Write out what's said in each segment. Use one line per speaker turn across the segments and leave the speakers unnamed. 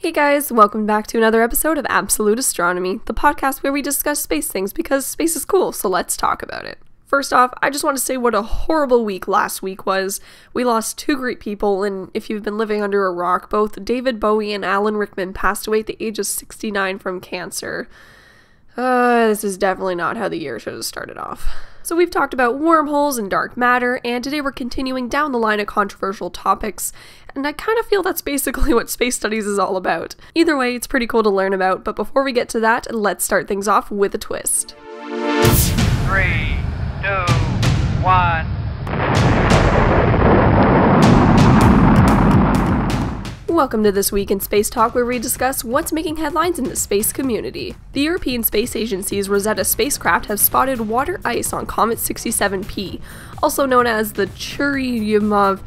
Hey guys, welcome back to another episode of Absolute Astronomy, the podcast where we discuss space things because space is cool, so let's talk about it. First off, I just want to say what a horrible week last week was. We lost two great people, and if you've been living under a rock, both David Bowie and Alan Rickman passed away at the age of 69 from cancer. This is definitely not how the year should have started off. So we've talked about wormholes and dark matter, and today we're continuing down the line of controversial topics, and I kind of feel that's basically what space studies is all about. Either way, it's pretty cool to learn about, but before we get to that, let's start things off with a twist.
3, 2, 1.
Welcome to This Week in Space Talk, where we discuss what's making headlines in the space community. The European Space Agency's Rosetta spacecraft has spotted water ice on Comet 67P, also known as the Churyumov.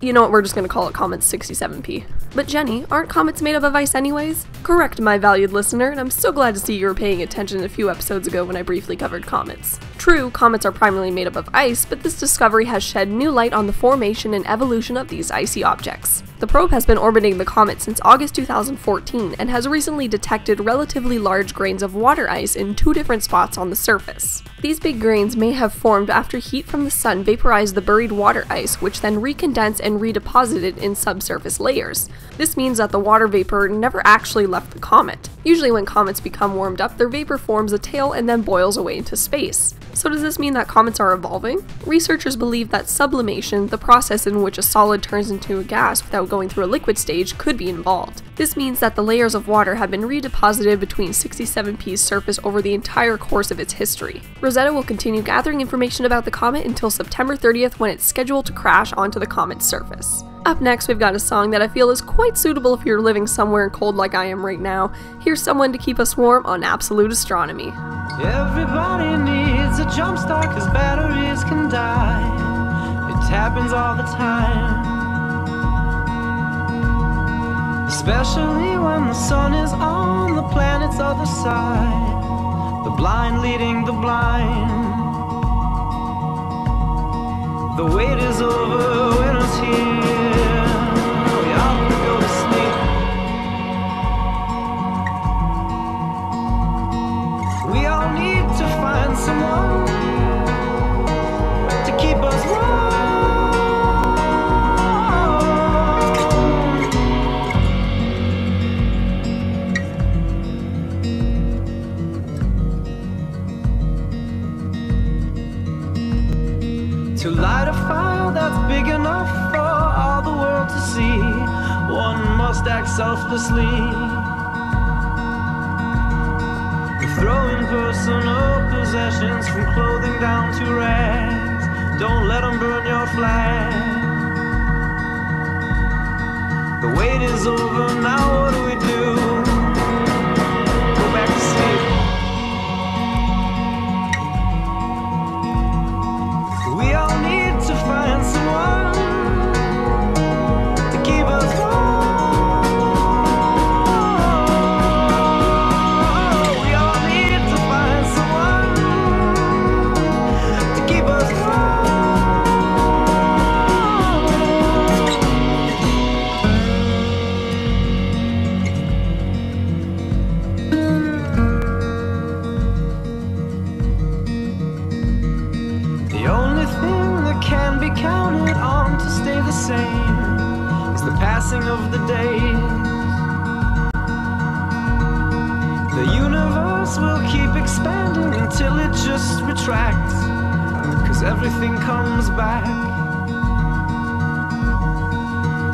You know what, we're just going to call it Comet 67P. But Jenny, aren't comets made up of ice anyways? Correct, my valued listener, and I'm so glad to see you were paying attention a few episodes ago when I briefly covered comets. True, comets are primarily made up of ice, but this discovery has shed new light on the formation and evolution of these icy objects. The probe has been orbiting the comet since August 2014 and has recently detected relatively large grains of water ice in two different spots on the surface. These big grains may have formed after heat from the sun vaporized the buried water ice, which then recondensed and redeposited in subsurface layers. This means that the water vapor never actually left the comet. Usually when comets become warmed up, their vapor forms a tail and then boils away into space. So does this mean that comets are evolving? Researchers believe that sublimation, the process in which a solid turns into a gas without going through a liquid stage, could be involved. This means that the layers of water have been redeposited between 67P's surface over the entire course of its history. Rosetta will continue gathering information about the comet until September 30th when it's scheduled to crash onto the comet's surface. Up next, we've got a song that I feel is quite suitable if you're living somewhere cold like I am right now. Here's Someone to Keep Us Warm on Absolute Astronomy.
Everybody needs a jumpstart cause batteries can die. It happens all the time, especially when the sun is on the planet's other side. The blind leading the blind. The wait is over, winter's here. We all can go to sleep. We all need to find someone to keep us warm. To light a fire that's big enough for all the world to see, one must act selflessly. Throwing personal possessions from clothing down to rags. Don't let them burn your flag. The wait is over, now what do we do? Go back to sleep. We all need to find someone to keep us warm. Counted on to stay the same is the passing of the days. The universe will keep expanding until it just retracts, cause everything comes back.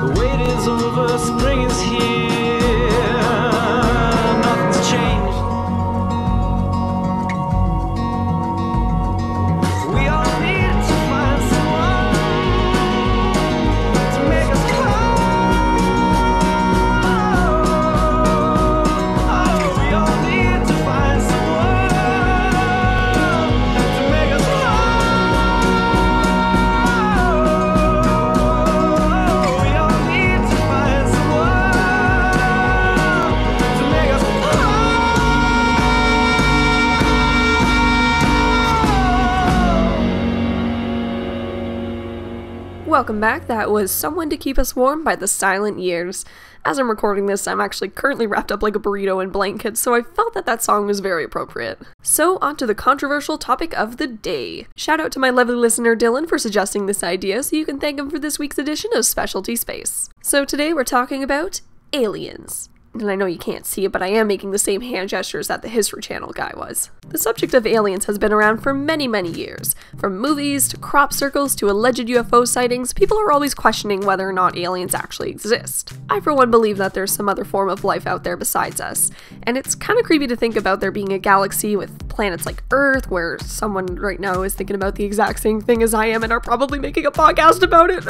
The wait is over, spring is here, nothing's changed. We all need to find someone to make us cry. Oh, we all need to find someone to make us cry. Oh, we all need to find someone
welcome back. That was Someone to Keep Us Warm by The Silent Years. As I'm recording this, I'm actually currently wrapped up like a burrito in blankets, so I felt that song was very appropriate. So, on to the controversial topic of the day. Shout out to my lovely listener Dylan for suggesting this idea, so you can thank him for this week's edition of Specialty Space. So today we're talking about aliens. And I know you can't see it, but I am making the same hand gestures that the History Channel guy was. The subject of aliens has been around for many, many years. From movies, to crop circles, to alleged UFO sightings, people are always questioning whether or not aliens actually exist. I for one believe that there's some other form of life out there besides us, and it's kind of creepy to think about there being a galaxy with planets like Earth, where someone right now is thinking about the exact same thing as I am and are probably making a podcast about it.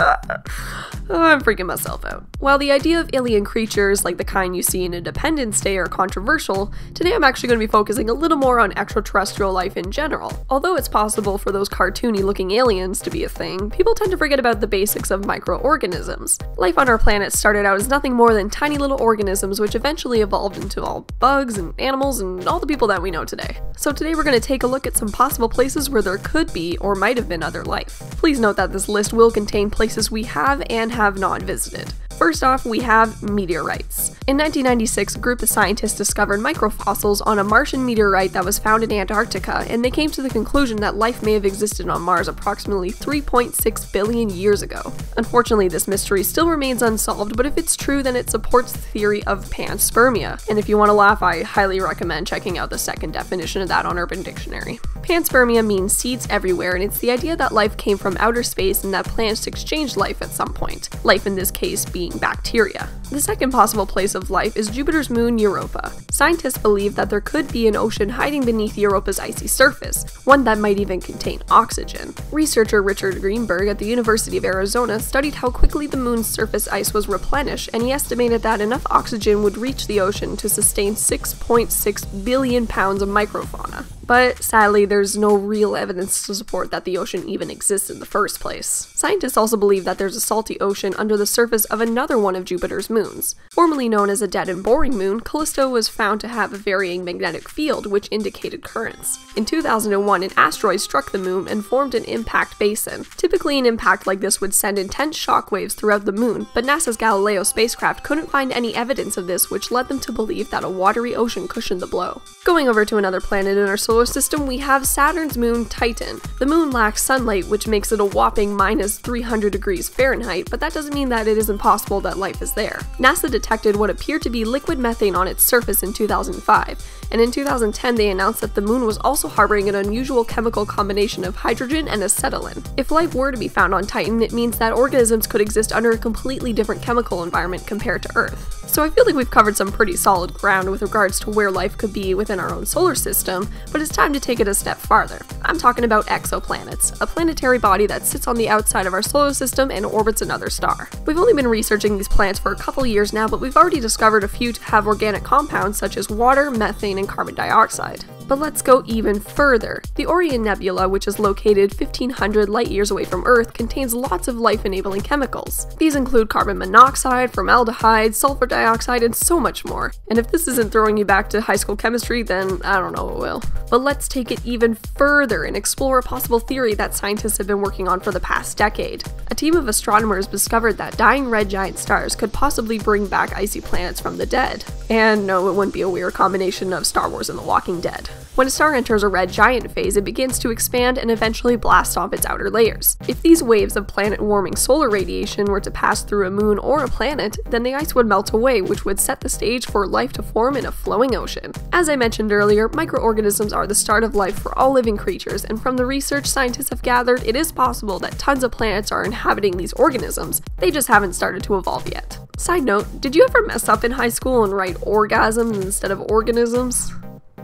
I'm freaking myself out. While the idea of alien creatures, like the kind you see in Independence Day, are controversial, today I'm actually going to be focusing a little more on extraterrestrial life in general. Although it's possible for those cartoony-looking aliens to be a thing, people tend to forget about the basics of microorganisms. Life on our planet started out as nothing more than tiny little organisms which eventually evolved into all bugs and animals and all the people that we know today. So today we're going to take a look at some possible places where there could be or might have been other life. Please note that this list will contain places we have and have not visited. First off, we have meteorites. In 1996, a group of scientists discovered microfossils on a Martian meteorite that was found in Antarctica, and they came to the conclusion that life may have existed on Mars approximately 3.6 billion years ago. Unfortunately, this mystery still remains unsolved, but if it's true, then it supports the theory of panspermia. And if you want to laugh, I highly recommend checking out the second definition of that on Urban Dictionary. Panspermia means seeds everywhere, and it's the idea that life came from outer space and that plants exchanged life at some point. Life in this case being bacteria. The second possible place of life is Jupiter's moon Europa. Scientists believe that there could be an ocean hiding beneath Europa's icy surface, one that might even contain oxygen. Researcher Richard Greenberg at the University of Arizona studied how quickly the moon's surface ice was replenished, and he estimated that enough oxygen would reach the ocean to sustain 6.6 billion pounds of microfauna. But sadly, there's no real evidence to support that the ocean even exists in the first place. Scientists also believe that there's a salty ocean under the surface of another one of Jupiter's moons. Formerly known as a dead and boring moon, Callisto was found to have a varying magnetic field which indicated currents. In 2001, an asteroid struck the moon and formed an impact basin. Typically, an impact like this would send intense shockwaves throughout the moon, but NASA's Galileo spacecraft couldn't find any evidence of this, which led them to believe that a watery ocean cushioned the blow. Going over to another planet in our solar system, we have Saturn's moon Titan. The moon lacks sunlight, which makes it a whopping minus 300 degrees Fahrenheit, but that doesn't mean that it isn't possible that life is there. NASA detected what appeared to be liquid methane on its surface in 2005, and in 2010 they announced that the moon was also harboring an unusual chemical combination of hydrogen and acetylene. If life were to be found on Titan, it means that organisms could exist under a completely different chemical environment compared to Earth. So I feel like we've covered some pretty solid ground with regards to where life could be within our own solar system, but it's time to take it a step farther. I'm talking about exoplanets, a planetary body that sits on the outside of our solar system and orbits another star. We've only been researching these planets for a couple years now, but we've already discovered a few to have organic compounds such as water, methane, and carbon dioxide. But let's go even further. The Orion Nebula, which is located 1,500 light-years away from Earth, contains lots of life-enabling chemicals. These include carbon monoxide, formaldehyde, sulfur dioxide, and so much more. And if this isn't throwing you back to high school chemistry, then I don't know what will. But let's take it even further and explore a possible theory that scientists have been working on for the past decade. A team of astronomers discovered that dying red giant stars could possibly bring back icy planets from the dead. And no, it wouldn't be a weird combination of Star Wars and The Walking Dead. When a star enters a red giant phase, it begins to expand and eventually blast off its outer layers. If these waves of planet-warming solar radiation were to pass through a moon or a planet, then the ice would melt away, which would set the stage for life to form in a flowing ocean. As I mentioned earlier, microorganisms are the start of life for all living creatures, and from the research scientists have gathered, it is possible that tons of planets are inhabiting these organisms. They just haven't started to evolve yet. Side note, did you ever mess up in high school and write orgasms instead of organisms?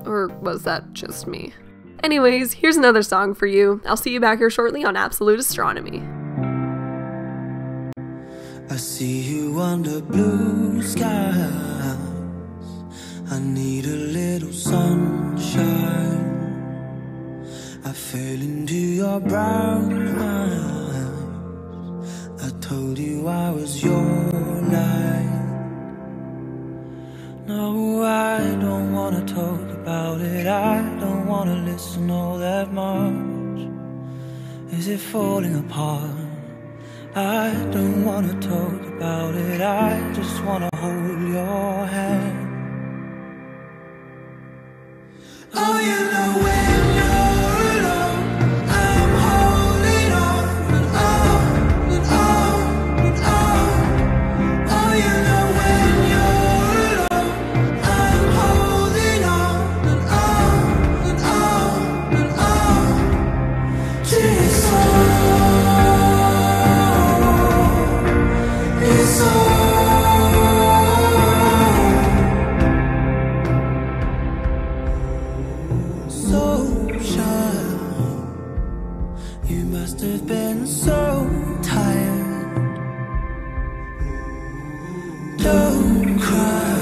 Or was that just me? Anyways, here's another song for you. I'll see you back here shortly on Absolute Astronomy.
I see you under blue skies. I need a little sunshine. I fell into your brown eyes. I told you I was your light. No, I don't wanna talk about it. I don't wanna listen all that much. Is it falling apart? I don't wanna talk about it, I just wanna hold your hand. Oh, you know when you're alone, I'm holding on and on and on and on. Oh, you know when you're alone, I'm holding on and on and on and on to your soul, your soul. So shy, you must have been so tired. Don't cry,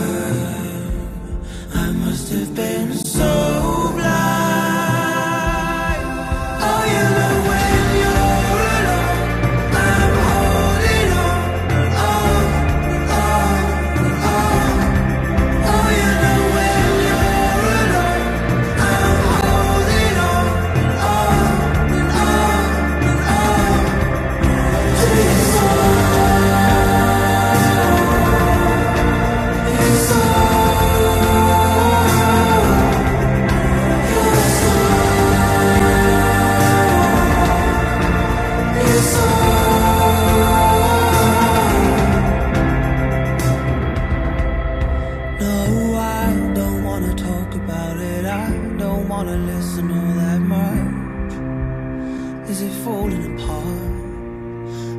I must have been so blind. Oh, you know when you're alone, I'm holding on and on and on and on. Oh, you know when you're alone, I'm holding on and on and on and on to your soul, your No, I don't wanna talk about it, I don't wanna listen all that much. Is it falling apart?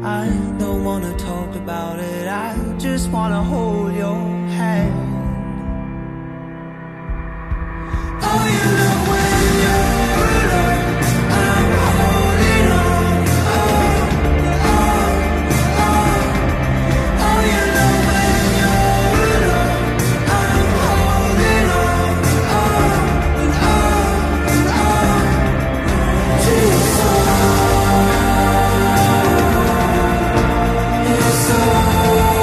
I don't wanna talk about it, I just wanna hold your hand. Oh, you know when you're alone, I'm holding on and on and on. Oh, you know when you're alone, I'm holding on and on and on to your soul, your soul, your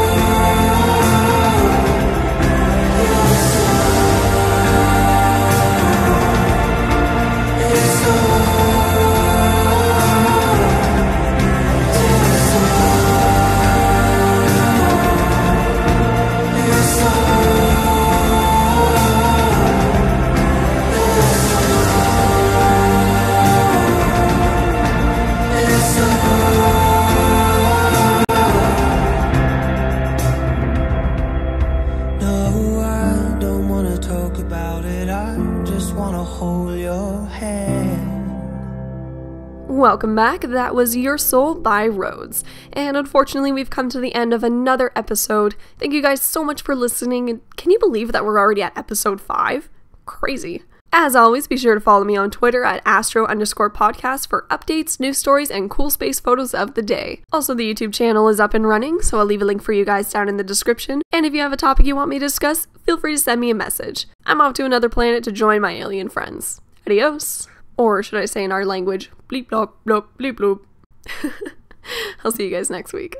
No, I don't wanna talk about it, I just wanna hold your hand.
Welcome back, that was Your Soul by RHODES. And unfortunately, we've come to the end of another episode. Thank you guys so much for listening, and can you believe that we're already at episode 5? Crazy. As always, be sure to follow me on Twitter at astro_podcast for updates, news stories, and cool space photos of the day. Also, the YouTube channel is up and running, so I'll leave a link for you guys down in the description. And if you have a topic you want me to discuss, feel free to send me a message. I'm off to another planet to join my alien friends. Adios. Or should I say in our language, bleep blop blop bleep bloop. I'll see you guys next week.